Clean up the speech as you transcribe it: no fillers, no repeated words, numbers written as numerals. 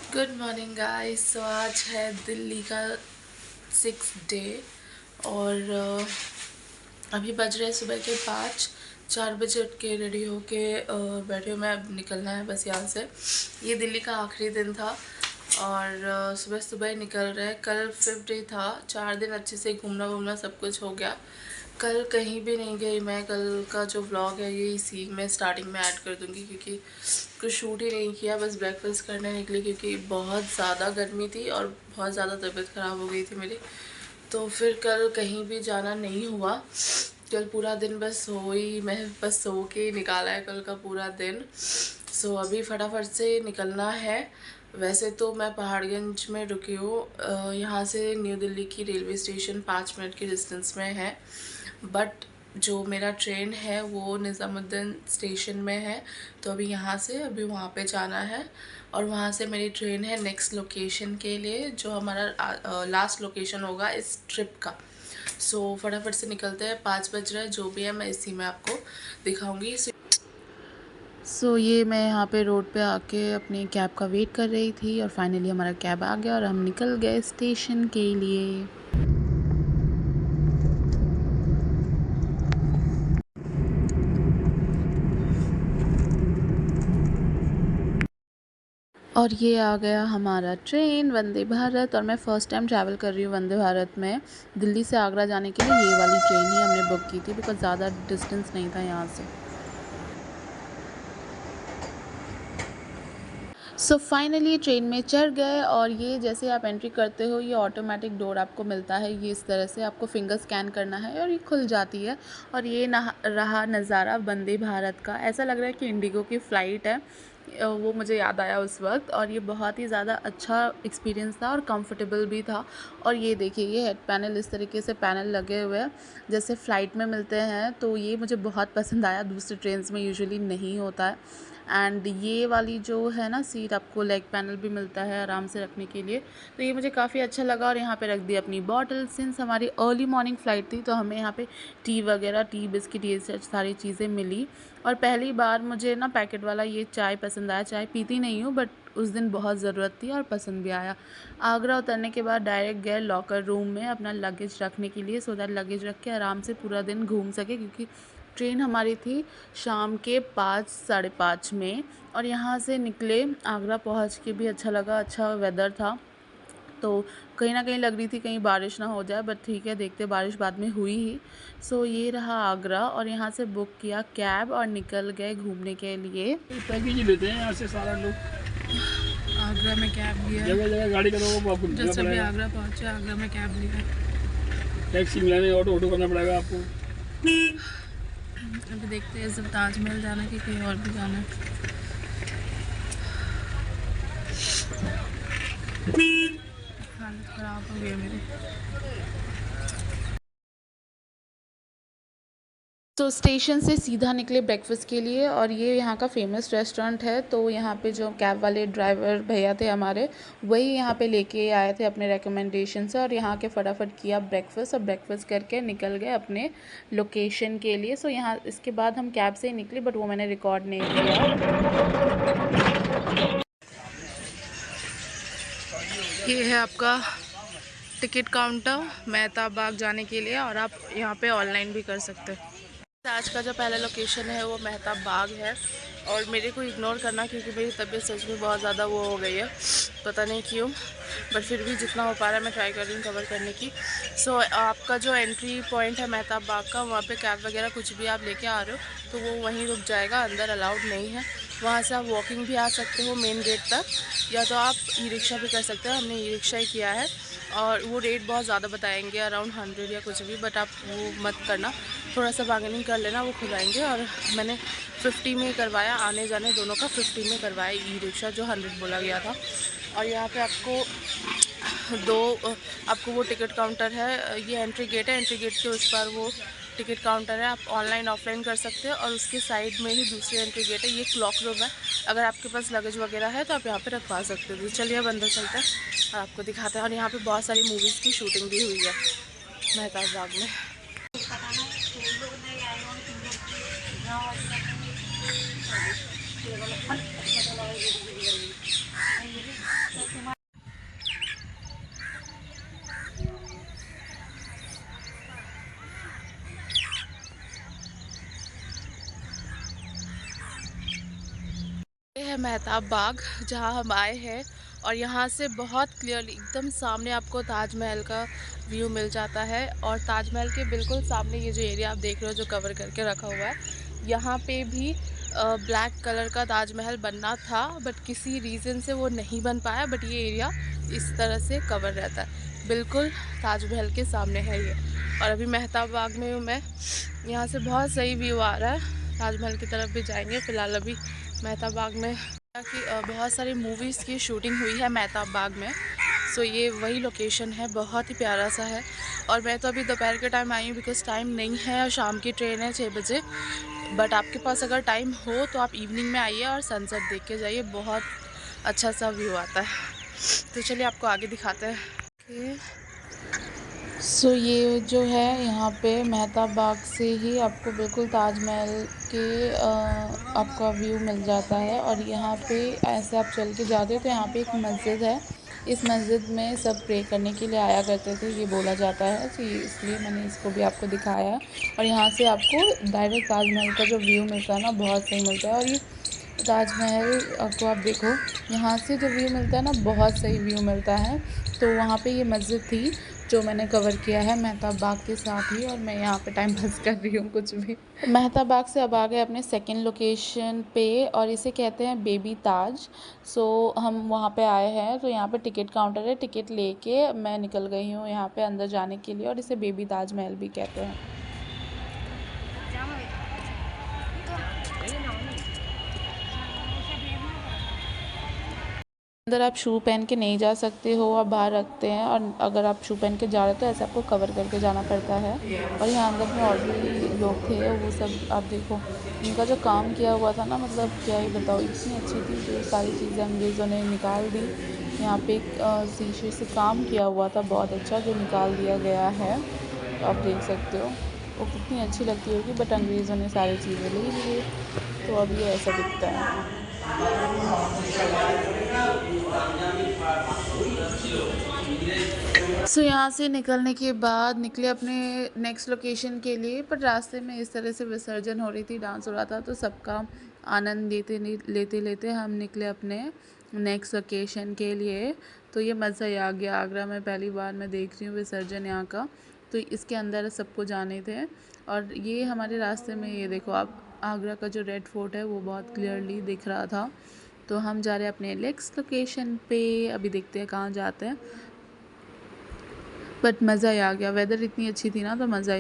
Good morning guys. सो आज है दिल्ली का 6th डे और अभी बज रहे सुबह के 4 बजे उठ के रेडी होके बैठे हुए मैं। अब निकलना है बस यहाँ से। ये दिल्ली का आखिरी दिन था और सुबह सुबह ही निकल रहे हैं। कल 5th डे था, 4 दिन अच्छे से घूमना सब कुछ हो गया। कल कहीं भी नहीं गई मैं। कल का जो व्लॉग है ये इसी में स्टार्टिंग में ऐड कर दूंगी क्योंकि कुछ शूट ही नहीं किया, बस ब्रेकफास्ट करने निकली क्योंकि बहुत ज़्यादा गर्मी थी और बहुत ज़्यादा तबीयत ख़राब हो गई थी मेरी। तो फिर कल कहीं भी जाना नहीं हुआ। कल पूरा दिन बस मैं बस सो के निकाला है कल का पूरा दिन। सो अभी फटाफट से निकलना है। वैसे तो मैं पहाड़गंज में रुकी हूँ, यहाँ से न्यू दिल्ली की रेलवे स्टेशन 5 मिनट के डिस्टेंस में है, बट जो मेरा ट्रेन है वो निज़ामुद्दीन स्टेशन में है। तो अभी यहाँ से अभी वहाँ पे जाना है और वहाँ से मेरी ट्रेन है नेक्स्ट लोकेशन के लिए, जो हमारा लास्ट लोकेशन होगा इस ट्रिप का। सो फटाफट से निकलते हैं। 5 बज रहे हैं, जो भी है मैं इसी में आपको दिखाऊंगी। सो ये मैं यहाँ पे रोड पे आके अपनी कैब का वेट कर रही थी और फाइनली हमारा कैब आ गया और हम निकल गए स्टेशन के लिए। और ये आ गया हमारा ट्रेन वंदे भारत। और मैं फ़र्स्ट टाइम ट्रैवल कर रही हूँ वंदे भारत में। दिल्ली से आगरा जाने के लिए ये वाली ट्रेन ही हमने बुक की थी बिकॉज़ ज़्यादा डिस्टेंस नहीं था यहाँ से। सो फाइनली ट्रेन में चढ़ गए और ये जैसे आप एंट्री करते हो ये ऑटोमेटिक डोर आपको मिलता है। ये इस तरह से आपको फिंगर स्कैन करना है और ये खुल जाती है। और ये रहा नज़ारा वंदे भारत का। ऐसा लग रहा है कि इंडिगो की फ़्लाइट है, वो मुझे याद आया उस वक्त। और ये बहुत ही ज़्यादा अच्छा एक्सपीरियंस था और कंफर्टेबल भी था। और ये देखिए ये हेड पैनल, इस तरीके से पैनल लगे हुए हैं जैसे फ़्लाइट में मिलते हैं, तो ये मुझे बहुत पसंद आया। दूसरे ट्रेन्स में यूजुअली नहीं होता है। एंड ये वाली जो है ना सीट, आपको लेग पैनल भी मिलता है आराम से रखने के लिए, तो ये मुझे काफ़ी अच्छा लगा। और यहाँ पे रख दी अपनी बॉटल। सिंस हमारी अर्ली मॉर्निंग फ़्लाइट थी तो हमें यहाँ पे टी वगैरह, टी बिस्किट, ये सारी चीज़ें मिली। और पहली बार मुझे ना पैकेट वाला ये चाय पसंद आया। चाय पीती नहीं हूँ बट उस दिन बहुत ज़रूरत थी और पसंद भी आया। आगरा उतरने के बाद डायरेक्ट गए लॉकर रूम में अपना लगेज रखने के लिए, सो दैट लगेज रख के आराम से पूरा दिन घूम सके, क्योंकि ट्रेन हमारी थी शाम के 5 साढ़े 5 में। और यहाँ से निकले, आगरा पहुँच के भी अच्छा लगा, अच्छा वेदर था। तो कहीं ना कहीं लग रही थी कहीं बारिश ना हो जाए, बट ठीक है, देखते बारिश बाद में हुई ही। सो ये रहा आगरा और यहाँ से बुक किया कैब और निकल गए घूमने के लिए। पैकेज लेते हैं यहाँ से सारा लोग। आगरा में कैब लिया, जगह जगह गाड़ी करो आपको, जैसे भी आगरा पहुँचे आगरा में कैब लिया। टैक्सी मिलाने ऑटो करना पड़ेगा आपको। अभी देखते हैं सिर्फ ताजमहल जाना कि कहीं और भी जाना है। हालत ख़राब हो गई मेरी। तो स्टेशन से सीधा निकले ब्रेकफास्ट के लिए और ये यहाँ का फेमस रेस्टोरेंट है। तो यहाँ पे जो कैब वाले ड्राइवर भैया थे हमारे, वही यहाँ पे लेके आए थे अपने रिकमेंडेशन से और यहाँ के फटाफट किया ब्रेकफास्ट। और ब्रेकफास्ट करके निकल गए अपने लोकेशन के लिए। सो यहाँ इसके बाद हम कैब से ही निकले, बट वो मैंने रिकॉर्ड नहीं किया। ये है आपका टिकट काउंटर मेहताब बाग जाने के लिए और आप यहाँ पे ऑनलाइन भी कर सकते हैं। आज का जो पहला लोकेशन है वो मेहताब बाग है और मेरे को इग्नोर करना क्योंकि मेरी तबीयत सच में बहुत ज़्यादा वो हो गई है, पता नहीं क्यों, बट फिर भी जितना हो पा रहा है मैं ट्राई कर रही हूँ कवर करने की। सो आपका जो एंट्री पॉइंट है मेहताब बाग का, वहाँ पे कैब वगैरह कुछ भी आप लेके आ रहे हो तो वो वहीं रुक जाएगा, अंदर अलाउड नहीं है। वहाँ से आप वॉकिंग भी आ सकते हो मेन गेट तक, या तो आप ई रिक्शा भी कर सकते हो। हमने ई रिक्शा ही किया है और वो रेट बहुत ज़्यादा बताएंगे, अराउंड 100 या कुछ भी, बट आप वो मत करना, थोड़ा सा बार्गेनिंग कर लेना, वो खुद आएंगे। और मैंने 50 में करवाया, आने जाने दोनों का 50 में करवाया ई रिक्शा, जो 100 बोला गया था। और यहाँ पे आपको वो टिकट काउंटर है, ये एंट्री गेट है, एंट्री गेट के उस पर वो टिकट काउंटर है। आप ऑनलाइन ऑफलाइन कर सकते हो और उसके साइड में ही दूसरी एंट्री गेट है, ये क्लॉक रूम है। अगर आपके पास लगेज वगैरह है तो आप यहाँ पे रखवा सकते हो। तो चलिए अब अंदर चलते हैं और आपको दिखाते हैं। और यहाँ पे बहुत सारी मूवीज़ की शूटिंग भी हुई है मेहताब बाग में। है मेहताब बाग जहाँ हम आए हैं, और यहाँ से बहुत क्लियरली एकदम सामने आपको ताजमहल का व्यू मिल जाता है। और ताजमहल के बिल्कुल सामने ये जो एरिया आप देख रहे हो जो कवर करके रखा हुआ है, यहाँ पे भी ब्लैक कलर का ताजमहल बनना था, बट किसी रीज़न से वो नहीं बन पाया। बट ये एरिया इस तरह से कवर रहता है, बिल्कुल ताजमहल के सामने है ये। और अभी मेहताब बाग में हूँ मैं, यहाँ से बहुत सही व्यू आ रहा है। ताजमहल की तरफ भी जाएंगे। फ़िलहाल अभी मेहताब बाग में कि बहुत सारी मूवीज़ की शूटिंग हुई है मेहताब बाग में। सो ये वही लोकेशन है, बहुत ही प्यारा सा है। और मैं तो अभी दोपहर के टाइम आई हूँ बिकॉज़ टाइम नहीं है और शाम की ट्रेन है 6 बजे। बट आपके पास अगर टाइम हो तो आप इवनिंग में आइए और सनसेट देख के जाइए, बहुत अच्छा सा व्यू आता है। तो चलिए आपको आगे दिखाते हैं। सो ये जो है यहाँ पे मेहताब बाग से ही आपको बिल्कुल ताजमहल के आपका व्यू मिल जाता है। और यहाँ पे ऐसे आप चल के जाते हो तो यहाँ पे एक मस्जिद है। इस मस्जिद में सब प्रे करने के लिए आया करते थे, ये बोला जाता है। तो इसलिए मैंने इसको भी आपको दिखाया है। और यहाँ से आपको डायरेक्ट ताजमहल का जो व्यू मिलता है ना, बहुत सही मिलता है। और ये ताजमहल को आप देखो, यहाँ से जो व्यू मिलता है ना, बहुत सही व्यू मिलता है। तो वहाँ पे ये मस्जिद थी जो मैंने कवर किया है मेहताब बाग के साथ ही। और मैं यहाँ पे टाइम पास कर रही हूँ कुछ भी। मेहताब बाग से अब आ गए अपने सेकंड लोकेशन पे, और इसे कहते हैं बेबी ताज। सो हम वहाँ पे आए हैं, तो यहाँ पे टिकट काउंटर है। टिकट लेके मैं निकल गई हूँ यहाँ पे अंदर जाने के लिए, और इसे बेबी ताजमहल भी कहते हैं। अंदर आप शू पहन के नहीं जा सकते हो, आप बाहर रखते हैं। और अगर आप शू पहन के जा रहे हो तो ऐसे आपको कवर करके जाना पड़ता है। और यहाँ अंदर में और भी लोग थे, वो सब आप देखो, इनका जो काम किया हुआ था ना, मतलब क्या ही बताओ, इतनी अच्छी थी। जो सारी चीज़ें अंग्रेज़ों ने निकाल दी। यहाँ पे एक शीशे से काम किया हुआ था बहुत अच्छा, जो निकाल दिया गया है। आप देख सकते हो वो कितनी अच्छी लगती होगी, बट अंग्रेज़ों ने सारी चीज़ें ले ली, तो अब ये ऐसा दिखता है। सो यहाँ से निकलने के बाद निकले अपने नेक्स्ट लोकेशन के लिए। पर रास्ते में इस तरह से विसर्जन हो रही थी, डांस हो रहा था, तो सबका आनंद लेते लेते हम निकले अपने नेक्स्ट लोकेशन के लिए। तो ये मज़ा ही आ गया। आगरा में पहली बार मैं देख रही हूँ विसर्जन यहाँ का, तो इसके अंदर सबको जाने थे। और ये हमारे रास्ते में, ये देखो आप, आगरा का जो रेड फोर्ट है वो बहुत क्लियरली दिख रहा था। तो हम जा रहे हैं अपने नेक्स्ट लोकेशन पे। अभी देखते हैं कहाँ जाते हैं, बट मज़ा ही आ गया। वेदर इतनी अच्छी थी ना, तो मज़ा ही